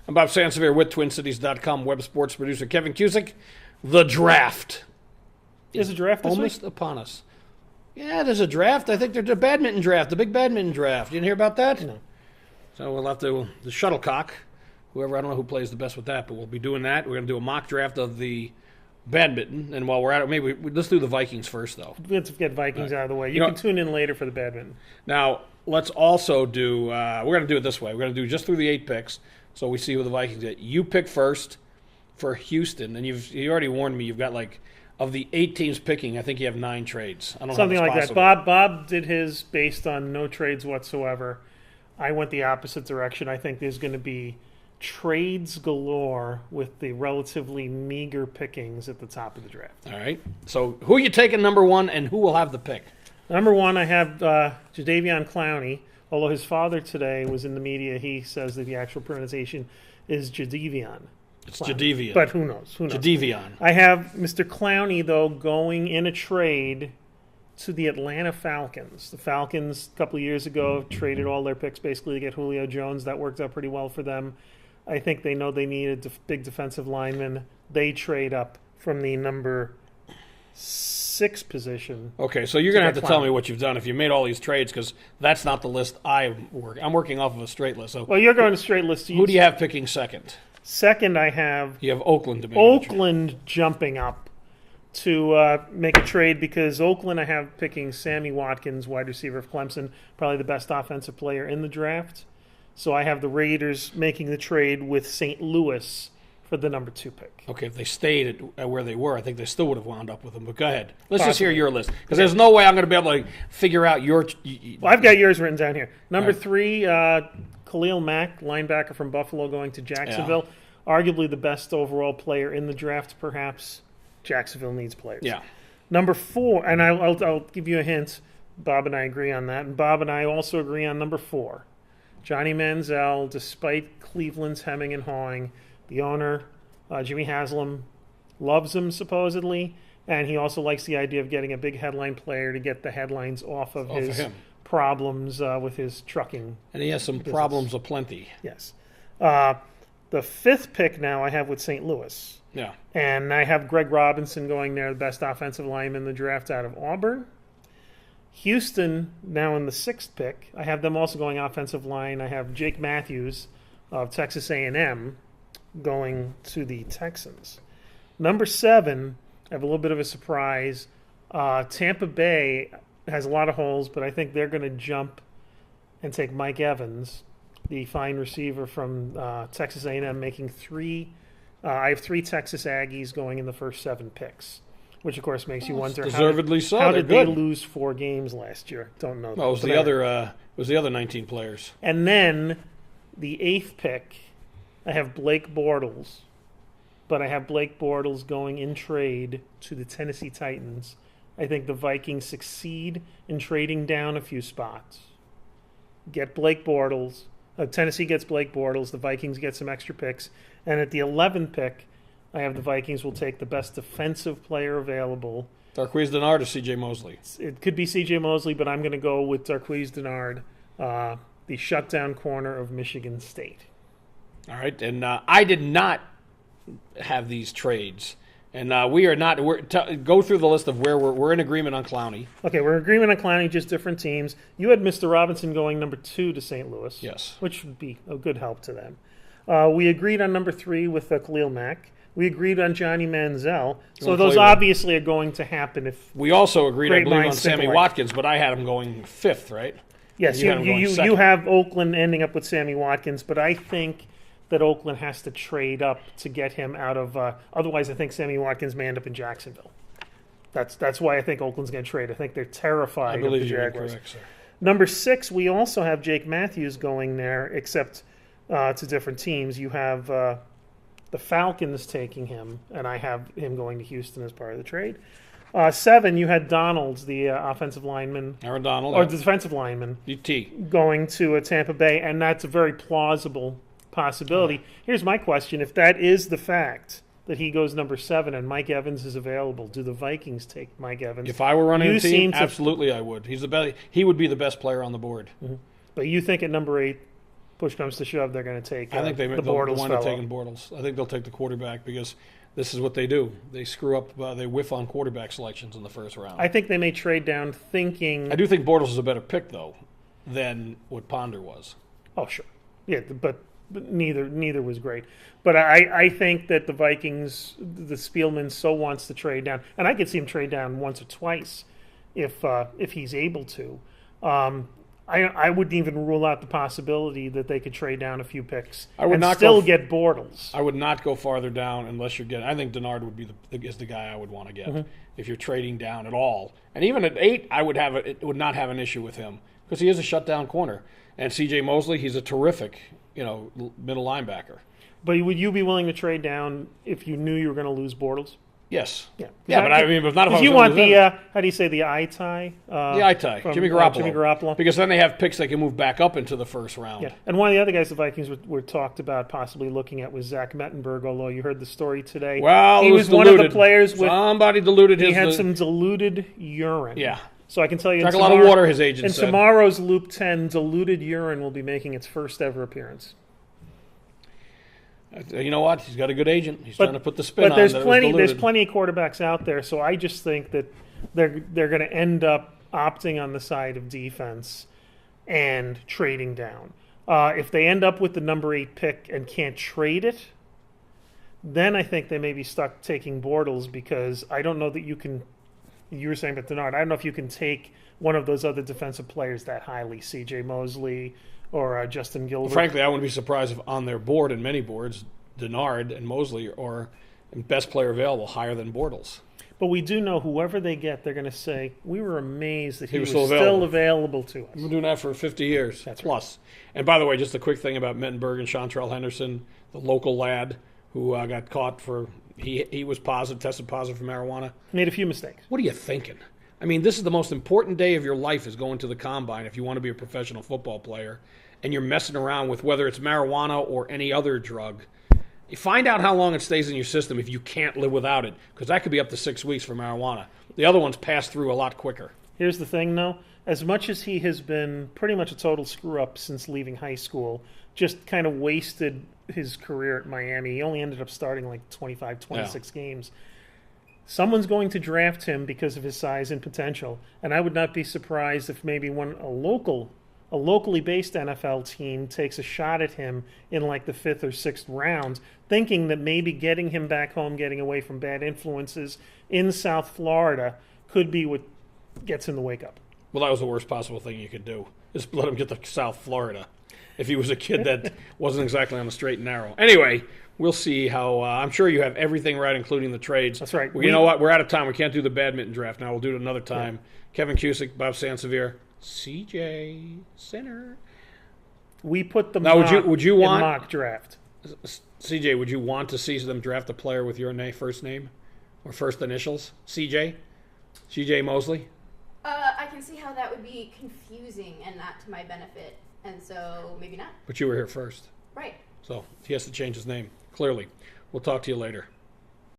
I'm Bob Sansevere with TwinCities.com web sports producer Kevin Cusick. The draft. Is a draft this almost week? upon us. Yeah, there's a draft. I think there's a badminton draft, the big badminton draft. You didn't hear about that? No. So we'll have to, the shuttlecock, whoever, I don't know who plays the best with that, but we'll be doing that. We're going to do a mock draft of the badminton. And while we're at it, let's do the Vikings first, though. Let's get Vikings out of the way. You can tune in later for the badminton. Now, let's also do, we're going to do it this way. We're going to do just through the 8 picks, so we see who the Vikings get. You pick first for Houston, and you already warned me you've got of the 8 teams picking, I think you have 9 trades. I don't Something know like possible. that. Bob did his based on no trades whatsoever. I went the opposite direction. I think there's going to be trades galore with the relatively meager pickings at the top of the draft. All right. So who are you taking number 1, and who will have the pick? Number 1, I have Jadeveon Clowney. Although his father today was in the media, he says that the actual pronunciation is Jadeveon. It's Jadeveon. But who knows? Jadeveon. I have Mr. Clowney, though, going in a trade to the Atlanta Falcons. The Falcons, a couple of years ago, traded all their picks basically to get Julio Jones. That worked out pretty well for them. I think they know they need a big defensive lineman. They trade up from the number 6 position. Okay, so you're going to have to tell me what you've done if you made all these trades, because that's not the list I'm working off of a straight list. So well, you're going to straight list. Who do you have picking second? Second, I have... You have Oakland to make Oakland jumping up to make a trade, because Oakland I have picking Sammy Watkins, wide receiver of Clemson, probably the best offensive player in the draft. So I have the Raiders making the trade with St. Louis for the number 2 pick. Okay, if they stayed at where they were, I think they still would have wound up with them. But go ahead. Let's just hear your list, because there's no way I'm going to be able to figure out your... Well, I've got yours written down here. Number 3, Khalil Mack, linebacker from Buffalo, going to Jacksonville. Yeah. Arguably the best overall player in the draft, perhaps. Jacksonville needs players. Yeah. Number 4, and I'll give you a hint. Bob and I agree on that. And Bob and I also agree on number 4. Johnny Manziel, despite Cleveland's hemming and hawing, the owner, Jimmy Haslam, loves him supposedly, and he also likes the idea of getting a big headline player to get the headlines off of his problems with his trucking. And he has some problems aplenty. Yes. The 5th pick now I have with St. Louis. Yeah. And I have Greg Robinson going there, the best offensive lineman in the draft out of Auburn. Houston, now in the 6th pick, I have them also going offensive line. I have Jake Matthews of Texas A&M going to the Texans. Number 7, I have a little bit of a surprise. Tampa Bay has a lot of holes, but I think they're going to jump and take Mike Evans, the fine receiver from Texas A&M, making 3. I have 3 Texas Aggies going in the first 7 picks, which of course makes you wonder deservedly how did they lose 4 games last year? Don't know. Well, it was the other 19 players. And then the 8th pick, I have Blake Bortles, but I have Blake Bortles going in trade to the Tennessee Titans. I think the Vikings succeed in trading down a few spots. Get Blake Bortles. Tennessee gets Blake Bortles. The Vikings get some extra picks. And at the 11th pick, I have the Vikings will take the best defensive player available. Darqueze Dennard or C.J. Mosley? It could be C.J. Mosley, but I'm going to go with Darqueze Dennard, the shutdown corner of Michigan State. All right, and I did not have these trades, and we are not. Go through the list of where we're in agreement on Clowney. Okay, we're in agreement on Clowney, just different teams. You had Mr. Robinson going number 2 to St. Louis, yes, which would be a good help to them. We agreed on number 3 with Khalil Mack. We agreed on Johnny Manziel. So those obviously are going to happen. If we also agreed, I believe, on Sammy Watkins, but I had him going 5th, right? Yes, you have Oakland ending up with Sammy Watkins, but I think that Oakland has to trade up to get him out of. Otherwise, I think Sammy Watkins may end up in Jacksonville. That's why I think Oakland's going to trade. I think they're terrified of the Jaguars. Correct, sir. Number 6, we also have Jake Matthews going there, except to different teams. You have the Falcons taking him, and I have him going to Houston as part of the trade. 7, you had Donalds, the offensive lineman. Aaron Donald. Or the defensive lineman. DT. Going to Tampa Bay, and that's a very plausible possibility. Here's my question. If that is the fact that he goes number 7 and Mike Evans is available, do the Vikings take Mike Evans? If I were running a team, absolutely I would. He would be the best player on the board. Mm-hmm. But you think at number 8, push comes to shove, they're going to take I think the they'll Bortles wind up fellow. taking Bortles. I think they'll take the quarterback because this is what they do. They screw up. They whiff on quarterback selections in the first round. I think they may trade down thinking. I do think Bortles is a better pick, though, than what Ponder was. Oh, sure. Yeah, but neither was great. But I think that the Vikings, the Spielman so wants to trade down, and I could see him trade down once or twice if he's able to. I wouldn't even rule out the possibility that they could trade down a few picks and still get Bortles. I would not go farther down unless you're getting. I think Denard would be is the guy I would want to get if you're trading down at all. And even at 8, I would would not have an issue with him because he is a shutdown corner. And C.J. Mosley, he's a terrific middle linebacker. But would you be willing to trade down if you knew you were going to lose Bortles? Yes. Yeah. But I mean, it's not if you want the how do you say the eye tie? The eye tie, Jimmy Garoppolo. Jimmy Garoppolo. Because then they have picks they can move back up into the first round. Yeah. And one of the other guys the Vikings were talked about possibly looking at was Zach Mettenberg. Although you heard the story today, well, he was one of the players with somebody diluted his. He had some diluted urine. Yeah. So I can tell you, drank a lot of water. His agent said. In tomorrow's Loop 10, diluted urine will be making its first ever appearance. You know what? He's got a good agent. He's trying to put the spin on. But there's plenty of quarterbacks out there. So I just think that they're going to end up opting on the side of defense and trading down. If they end up with the number 8 pick and can't trade it, then I think they may be stuck taking Bortles because I don't know that you can. You were saying about Denard. I don't know if you can take one of those other defensive players that highly, C.J. Mosley or Justin Gilbert. Frankly, I wouldn't be surprised if on their board and many boards, Denard and Mosley are best player available higher than Bortles. But we do know whoever they get, they're going to say, we were amazed that he was still available to us. We've been doing that for 50 years. That's plus. Right. And by the way, just a quick thing about Mettenberg and Chantrell Henderson, the local lad who got caught for he was tested positive for marijuana. Made a few mistakes. What are you thinking? I mean, this is the most important day of your life is going to the combine if you want to be a professional football player, and you're messing around with whether it's marijuana or any other drug. You find out how long it stays in your system if you can't live without it, because that could be up to 6 weeks for marijuana. The other ones pass through a lot quicker. Here's the thing, though. As much as he has been pretty much a total screw-up since leaving high school, just kind of wasted his career at Miami. He only ended up starting like 25, 26 games. Someone's going to draft him because of his size and potential, and I would not be surprised if maybe a locally based NFL team takes a shot at him in like the 5th or 6th round, thinking that maybe getting him back home, getting away from bad influences in South Florida could be what gets him to wake up. Well, that was the worst possible thing you could do, is let him get to South Florida if he was a kid that wasn't exactly on the straight and narrow. Anyway, we'll see how I'm sure you have everything right, including the trades. That's right. Well, you know what? We're out of time. We can't do the badminton draft now. We'll do it another time. Yeah. Kevin Cusick, Bob Sansevere, CJ Sinner. We put them now. Would you want mock draft? CJ, would you want to see them draft a player with your first name or first initials? CJ Mosley. I can see how that would be confusing and not to my benefit, and so maybe not. But you were here first, right? So he has to change his name. Clearly, we'll talk to you later.